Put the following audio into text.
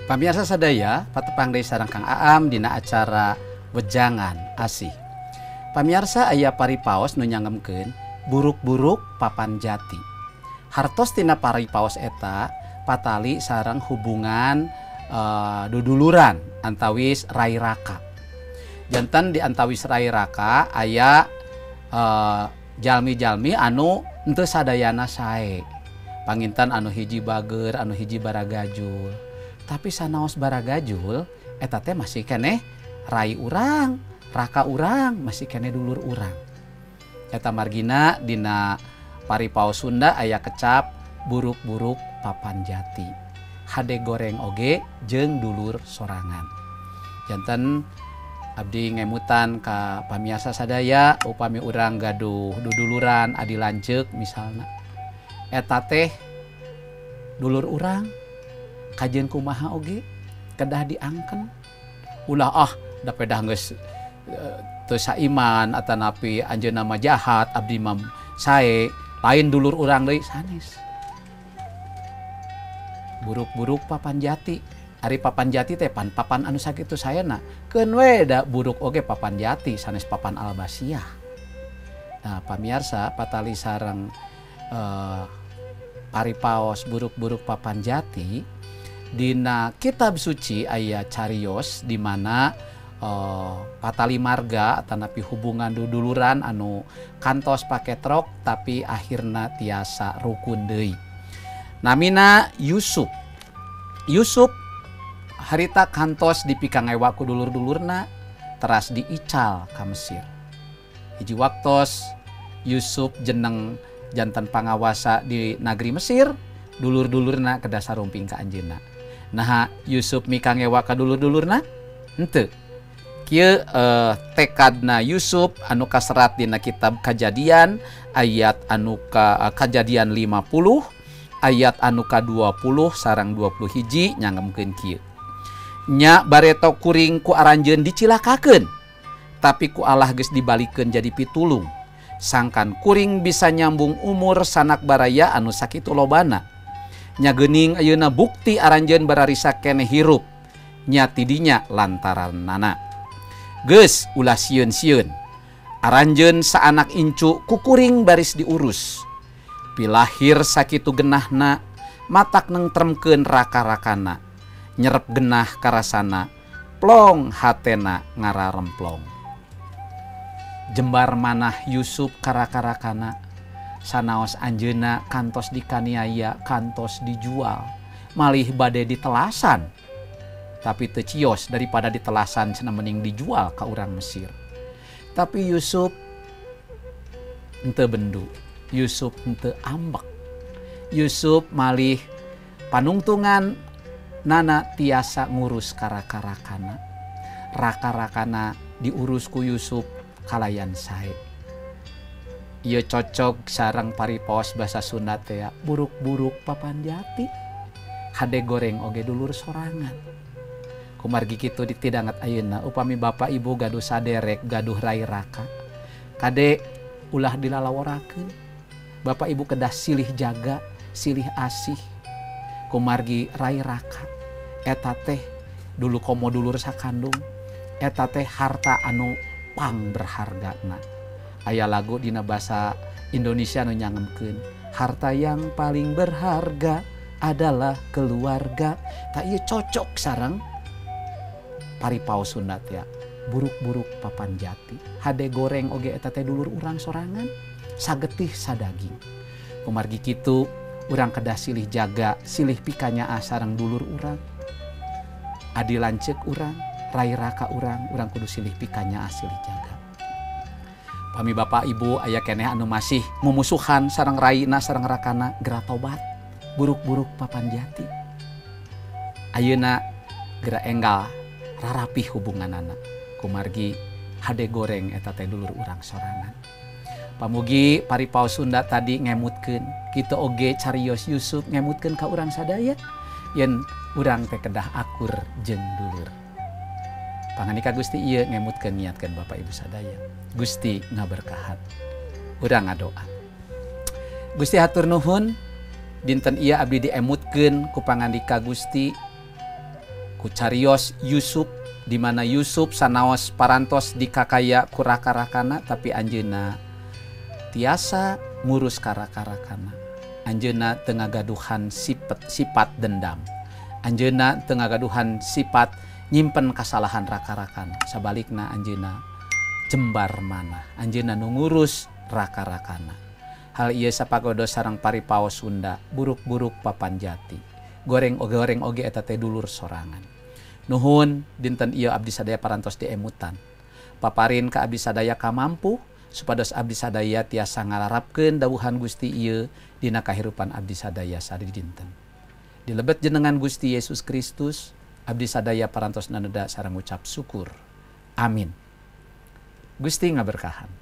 Pamirsa sadaya, patepang deui sareng Kang Aam dina acara Wejangan Asih. Pamirsa aya paripaos nu nyangemkeun buruk-buruk papan jati. Hartos tina paripaos eta patali sareng hubungan duduluran antawis rai raka. Janten di antawis rai raka aya jalmi-jalmi anu henteu sadayana sae. Panginten anu hiji bager, anu hiji baragajul. Tapi sanaos baragajul eta teh masih keneh rai urang, raka urang, masih keneh dulur urang. Eta margina dina paripaos Sunda aya kecap buruk-buruk papan jati. Hade goreng oge jeung dulur sorangan. Janten abdi ngemutan ka pamiasa sadaya upami urang gaduh duduluran adi lanceuk misalna. Eta teh dulur urang kajeun kumaha oge kedah diangken. Ulah da pedah geus teu saiman atanapi anjeunna mah jahat abdi mah sae lain dulur urang deui sanes. Buruk-buruk papan jati. Ari papan jati teh papan anu sakitu saena. Keun we da buruk oge papan jati sanes papan albasiah. Nah, pamirsa patali sareng paripaos buruk-buruk papan jati dina kitab suci aya cariyos di mana patali marga atanapi hubungan duduluran anu kantos paketrok tapi akhirna tiasa rukun deui. Namina Yusuf. Yusuf harita kantos dipikangewa ku dulur-dulurna teras diical ka Mesir. Hiji waktos Yusuf jeneng janten pangawasa di negeri Mesir, dulur-dulurna kedah sarumping ka anjeunna. Nah, Yusuf mikangewa ka dulur-dulurna? Henteu. Kieu tekadna Yusuf anu kaserat dina kitab Kajadian ayat anu Kajadian 50 ayat anu ka-20 sareng 21 nyangemkeun kieu. Nya bareto kuring ku aranjeun dicilakakeun, tapi ku Allah geus dibalikeun jadi pitulung. Sangkan kuring bisa nyambung umur sanak baraya anu sakitu lobana. Nya geuning ayeuna bukti aranjeun bararisa keneh hirup. Nya tidinya lantaranna. Geus ulah sieun-sieun. Aranjeun saanak incu ku kuring baris diurus. Pilahir sakitu genahna matak nengtremkeun raka-rakana. Nyerep genah karasana plong hatena ngararemplong. Jembar manah Yusuf karaka-rakana sanaos anjeunna kantos dikaniaya, kantos dijual, malih bade ditelasan. Tapi teu cios daripada ditelasan cenah mending dijual ka urang Mesir. Tapi Yusuf henteu bendu, Yusuf henteu ambek. Yusuf malih panungtungan nana tiasa ngurus karaka-rakana. Raka-rakana diurus ku Yusuf kalayan sae. Ieu cocok sareng paripaos basa Sunda teh buruk-buruk papan jati. Hade goreng oge dulur sorangan. Kumargi kitu ditidangat ayeuna upami bapak ibu gaduh saderek gaduh rai raka. Kade ulah dilalaworakeun. Bapak ibu kedah silih jaga, silih asih. Kumargi rai raka. Eta teh dulu komo dulur sakandung. Eta teh harta anu pang berhargana. Aya lagu dina basa Indonesia nu nyangemkeun harta yang paling berharga adalah keluarga. Tak ieu cocok sareng paripaos Sunda teh buruk-buruk papan jati. Hade goreng oge eta teh dulur urang sorangan sagetih sadaging. Kumargi kitu urang kedah silih jaga, silih pikanyaa sareng dulur urang. Adi lanceuk urang, rai raka urang kudu silih pikanyaa silih jaga. Pami bapak ibu aya keneh anu masih mumusuhan sareng raina sareng rakana geura tobat. Buruk-buruk papan jati. Ayeuna geura enggal rarapih hubunganana. Kumargi hade goreng eta teh dulur urang sorangan. Pamugi paripaos Sunda tadi ngemutkeun, kitu oge cariyos Yusuf ngemutkeun ka urang sadaya yen urang teh kedah akur jeung dulur. Panganika Gusti ieu ngemutkeun niatkeun bapak ibu sadaya. Gusti ngaberkahan. Urang ngadoa. Gusti hatur nuhun dinten ieu abdi diemutkeun ku pangandika Gusti Kucarios Yusuf, di mana Yusuf sanaos parantos dikakaya ku raka-rakana, tapi anjeunna tiasa ngurus raka-rakana. Anjeunna teu ngagaduhan sifat dendam. Anjeunna teu ngagaduhan sifat nyimpen kasalahan raka-rakana. Sabalikna anjeunna jembar manah. Anjeunna nu ngurus raka-rakana. Hal ieu sapagodos sareng paripaos Sunda, buruk-buruk papan jati. Goreng oge eta teh dulur sorangan. Nuhun dinten ieu abdi sadaya parantos diemutan. Paparin ka abdi sadaya kamampu supados abdi sadaya tiasa ngalarapkeun dawuhan Gusti ieu dina kahirupan abdi sadaya sadi dinten. Dilebet jenengan Gusti Yesus Kristus, abdi sadaya parantos naneda sareng ngucap syukur. Amin. Gusti ngaberkahan.